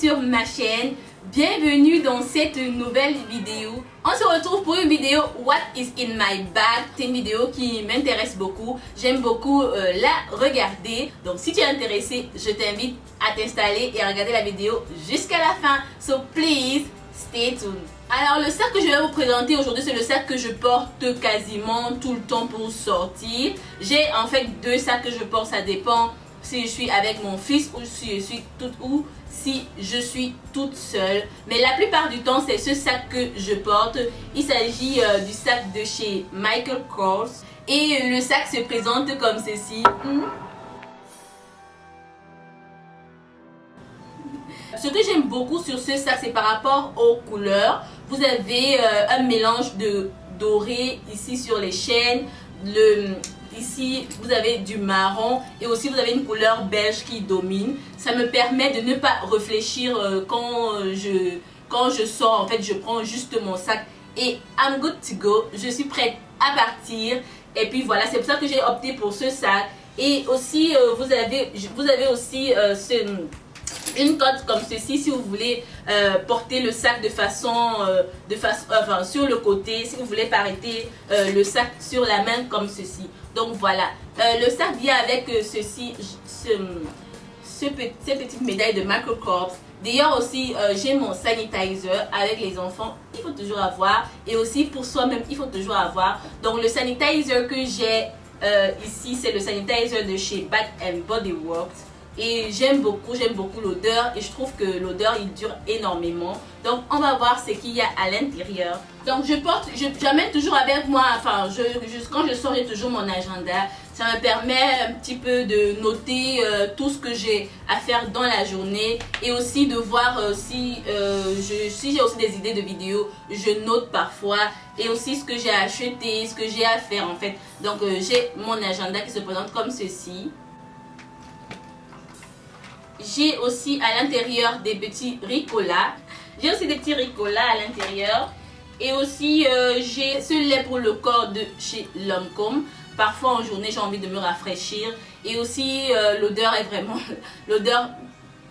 sur ma chaîne. Bienvenue dans cette nouvelle vidéo. On se retrouve pour une vidéo What is in my bag. C'est une vidéo qui m'intéresse beaucoup. J'aime beaucoup la regarder. Donc si tu es intéressé, je t'invite à t'installer et à regarder la vidéo jusqu'à la fin. So please stay tuned. Alors le sac que je vais vous présenter aujourd'hui, c'est le sac que je porte quasiment tout le temps pour sortir. J'ai en fait deux sacs que je porte, ça dépend si je suis avec mon fils ou si je suis toute seule. Mais la plupart du temps, c'est ce sac que je porte. Il s'agit du sac de chez Michael Kors. Et le sac se présente comme ceci. Ce que j'aime beaucoup sur ce sac, c'est par rapport aux couleurs. Vous avez un mélange de doré ici sur les chaînes. Ici, vous avez du marron et aussi vous avez une couleur beige qui domine. Ça me permet de ne pas réfléchir quand je sors. En fait, je prends juste mon sac et I'm good to go. Je suis prête à partir. Et puis voilà, c'est pour ça que j'ai opté pour ce sac. Et aussi, vous avez aussi une cote comme ceci si vous voulez porter le sac enfin, sur le côté, si vous voulez pas arrêter le sac sur la main comme ceci. Donc voilà, le sac vient avec ceci, ces petites médailles de Michael Kors. D'ailleurs aussi, j'ai mon sanitizer avec les enfants, il faut toujours avoir. Et aussi pour soi-même, il faut toujours avoir. Donc le sanitizer que j'ai ici, c'est le sanitizer de chez Bath Body Works. Et j'aime beaucoup l'odeur et je trouve que l'odeur il dure énormément. Donc on va voir ce qu'il y a à l'intérieur. Donc j'amène toujours avec moi, enfin quand je sors j'ai toujours mon agenda. Ça me permet un petit peu de noter tout ce que j'ai à faire dans la journée. Et aussi de voir si j'ai aussi des idées de vidéos, je note parfois. Et aussi ce que j'ai acheté, ce que j'ai à faire en fait. Donc j'ai mon agenda qui se présente comme ceci. J'ai aussi à l'intérieur des petits Ricola. J'ai aussi des petits Ricola à l'intérieur. Et aussi j'ai ce lait pour le corps de chez Lancôme. Parfois en journée j'ai envie de me rafraîchir. Et aussi l'odeur est vraiment... L'odeur,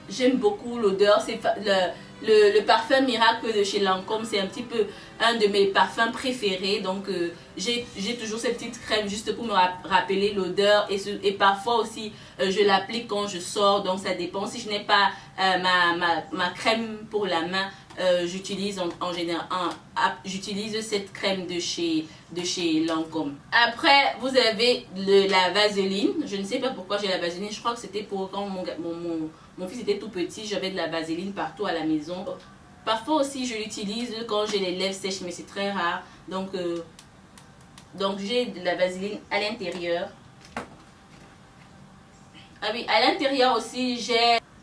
j'aime beaucoup l'odeur. C'est le parfum miracle de chez Lancôme. C'est un petit peu un de mes parfums préférés. Donc j'ai toujours cette petite crème juste pour me rappeler l'odeur. Et parfois aussi je l'applique quand je sors. Donc ça dépend. Si je n'ai pas ma crème pour la main, j'utilise en général j'utilise cette crème de chez Lancôme. Après vous avez la vaseline. Je ne sais pas pourquoi j'ai la vaseline. Je crois que c'était pour quand mon fils était tout petit. J'avais de la vaseline partout à la maison. Parfois aussi je l'utilise quand j'ai les lèvres sèches, mais c'est très rare. Donc j'ai de la vaseline à l'intérieur. Ah oui, à l'intérieur aussi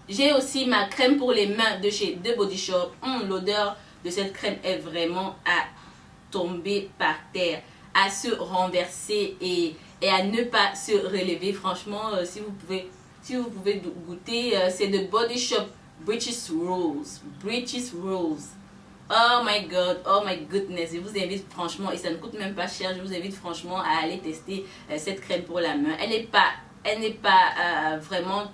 j'ai aussi ma crème pour les mains de chez The Body Shop. L'odeur de cette crème est vraiment à tomber par terre, à se renverser et à ne pas se relever. Franchement, si vous pouvez goûter, c'est The Body Shop British Rose. Oh my god, oh my goodness. Je vous invite franchement, et ça ne coûte même pas cher, je vous invite franchement à aller tester cette crème pour la main. Elle n'est pas vraiment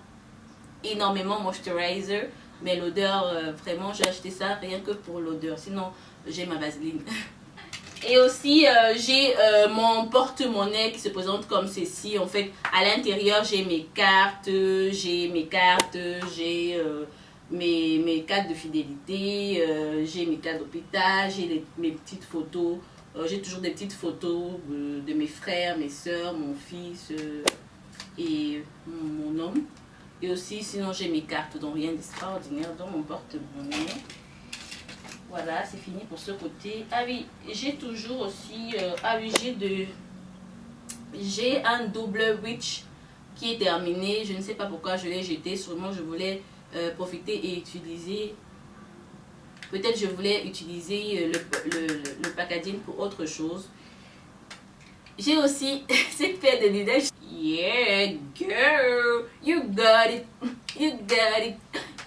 énormément moisturizer, mais l'odeur, vraiment j'ai acheté ça rien que pour l'odeur. Sinon j'ai ma vaseline. Et aussi j'ai mon porte-monnaie qui se présente comme ceci. En fait à l'intérieur j'ai mes cartes, j'ai mes cartes de fidélité, j'ai mes cartes d'hôpital, j'ai mes petites photos. J'ai toujours des petites photos de mes frères, mes soeurs, mon fils et mon homme. Et aussi sinon j'ai mes cartes, donc rien d'extraordinaire dans mon porte-monnaie. Voilà, c'est fini pour ce côté. Ah oui, j'ai toujours aussi j'ai un double witch qui est terminé. Je ne sais pas pourquoi je l'ai jeté. Sûrement je voulais profiter et utiliser. Peut-être je voulais utiliser le packaging pour autre chose. J'ai aussi cette paire de lunettes. Yeah, girl, you got it, you got it,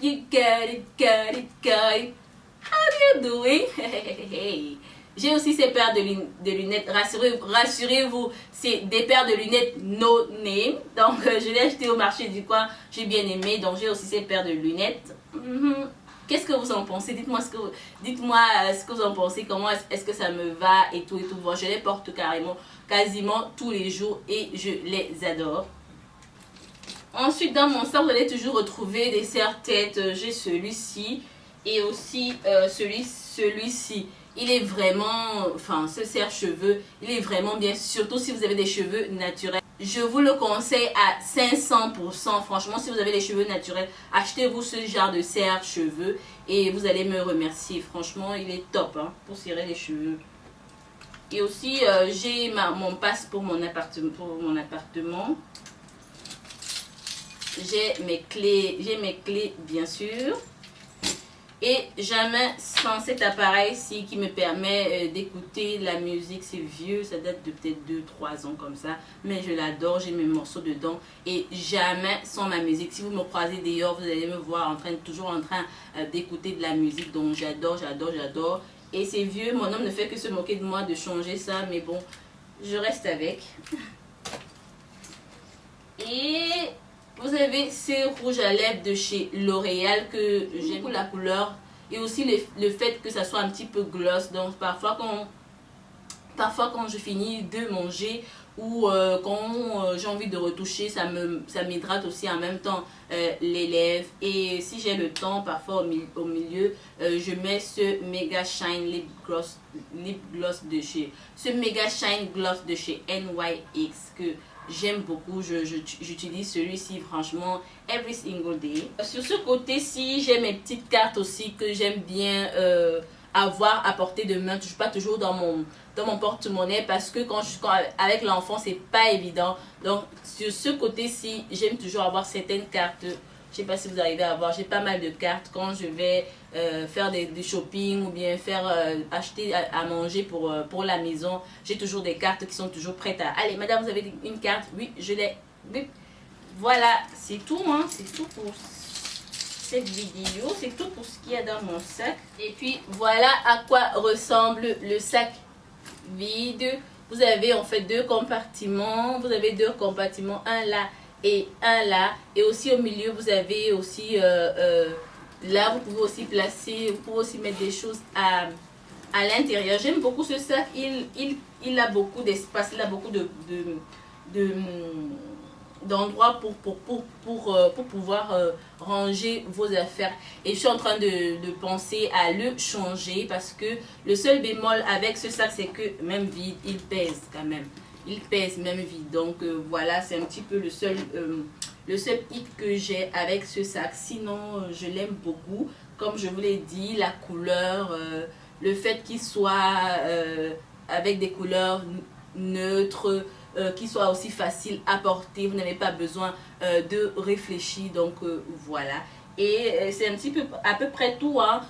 you got it, got it, got it. How you doing? J'ai aussi ces paires de lunettes. Rassurez-vous, c'est des paires de lunettes no name. Donc je l'ai acheté au marché du coin. J'ai bien aimé. Donc j'ai aussi ces paires de lunettes. qu'est-ce que vous en pensez? Dites-moi ce que vous en pensez, comment est-ce que ça me va et tout et tout. Bon, je les porte quasiment tous les jours et je les adore. Ensuite, dans mon sac, vous allez toujours retrouver des serre-têtes. J'ai celui-ci et aussi celui-ci. Il est vraiment, enfin, ce serre-cheveux, il est vraiment bien, surtout si vous avez des cheveux naturels. Je vous le conseille à 500%. Franchement, si vous avez les cheveux naturels, achetez-vous ce genre de serre-cheveux et vous allez me remercier. Franchement, il est top hein, pour serrer les cheveux. Et aussi, j'ai mon passe pour mon appartement. J'ai mes clés bien sûr. Et jamais sans cet appareil-ci qui me permet d'écouter la musique. C'est vieux, ça date de peut-être 2-3 ans comme ça. Mais je l'adore, j'ai mes morceaux dedans. Et jamais sans ma musique. Si vous me croisez dehors, vous allez me voir toujours en train d'écouter de la musique. Donc j'adore, j'adore, j'adore. Et c'est vieux, mon homme ne fait que se moquer de moi de changer ça. Mais bon, je reste avec. Et vous avez ces rouges à lèvres de chez L'Oréal que j'aime pour la couleur et aussi le fait que ça soit un petit peu gloss. Donc parfois quand je finis de manger ou quand j'ai envie de retoucher, ça m'hydrate aussi en même temps les lèvres. Et si j'ai le temps, parfois au milieu, je mets ce Mega Shine Lip Gloss de chez NYX que j'aime beaucoup. J'utilise celui-ci franchement every single day. Sur ce côté-ci, j'ai mes petites cartes aussi que j'aime bien avoir à portée de main. Je suis pas toujours dans mon porte-monnaie parce que quand avec l'enfant, c'est pas évident. Donc sur ce côté-ci, j'aime toujours avoir certaines cartes. Je sais pas si vous arrivez à voir, j'ai pas mal de cartes quand je vais faire du shopping ou bien acheter à manger pour la maison. J'ai toujours des cartes qui sont toujours prêtes à... Allez, madame, vous avez une carte? Oui, je l'ai. Oui. Voilà, c'est tout, hein. C'est tout pour cette vidéo. C'est tout pour ce qu'il y a dans mon sac. Et puis, voilà à quoi ressemble le sac vide. Vous avez en fait deux compartiments. Vous avez deux compartiments, un là et un là, et aussi au milieu vous avez aussi là vous pouvez aussi mettre des choses à l'intérieur. J'aime beaucoup ce sac, il a beaucoup d'espace, il a beaucoup d'endroits pour pouvoir ranger vos affaires. Et je suis en train de penser à le changer parce que le seul bémol avec ce sac, c'est que même vide, il pèse quand même. Il pèse même vide. Donc voilà, c'est un petit peu le seul hic que j'ai avec ce sac. Sinon, je l'aime beaucoup. Comme je vous l'ai dit, la couleur, le fait qu'il soit avec des couleurs neutres, qu'il soit aussi facile à porter. Vous n'avez pas besoin de réfléchir. Donc voilà. Et c'est un petit peu à peu près tout, hein.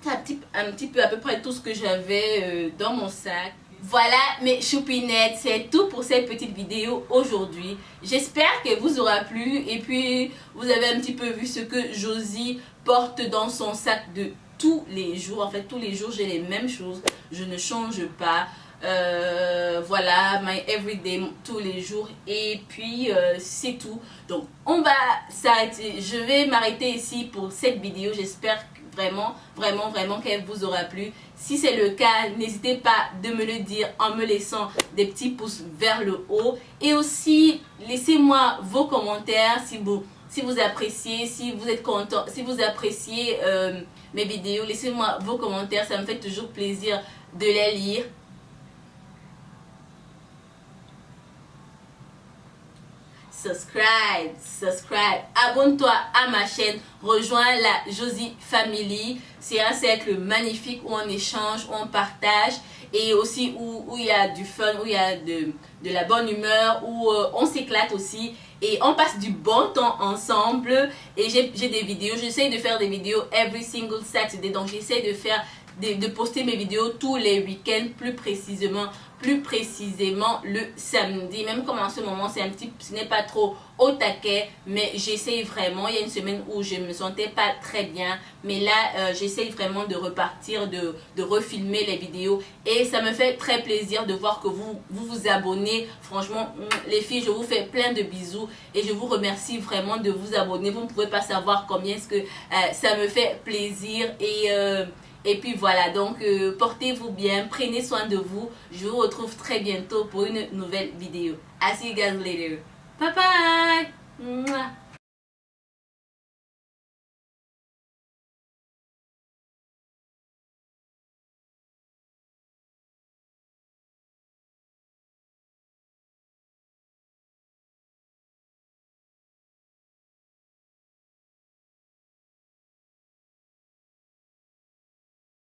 C'est un petit peu à peu près tout ce que j'avais dans mon sac. Voilà mes choupinettes, c'est tout pour cette petite vidéo aujourd'hui. J'espère que vous aura plu et puis vous avez un petit peu vu ce que Josie porte dans son sac de tous les jours. En fait, tous les jours, j'ai les mêmes choses. Je ne change pas. Voilà, my everyday, tous les jours. Et puis, c'est tout. Donc, on va s'arrêter. Je vais m'arrêter ici pour cette vidéo. J'espère vraiment qu'elle vous aura plu. Si c'est le cas, n'hésitez pas de me le dire en me laissant des petits pouces vers le haut. Et aussi, laissez-moi vos commentaires si vous appréciez, si vous êtes content, si vous appréciez mes vidéos. Laissez-moi vos commentaires, ça me fait toujours plaisir de les lire. Subscribe, abonne-toi à ma chaîne, rejoins la Josie Family. C'est un cercle magnifique où on échange, où on partage et aussi où il y a du fun, où il y a de la bonne humeur, où on s'éclate aussi et on passe du bon temps ensemble. Et j'ai des vidéos, j'essaie de faire des vidéos every single Saturday, donc j'essaie de faire de poster mes vidéos tous les week-ends, plus précisément le samedi. Même comme en ce moment ce n'est pas trop au taquet, mais j'essaye vraiment. Il y a une semaine où je me sentais pas très bien, mais là j'essaye vraiment de repartir, de refilmer les vidéos, et ça me fait très plaisir de voir que vous abonnez. Franchement les filles, je vous fais plein de bisous et je vous remercie vraiment de vous abonner. Vous ne pouvez pas savoir combien est-ce que ça me fait plaisir. Et puis voilà, donc portez-vous bien, prenez soin de vous. Je vous retrouve très bientôt pour une nouvelle vidéo. I see you guys later. Bye bye. Mwah.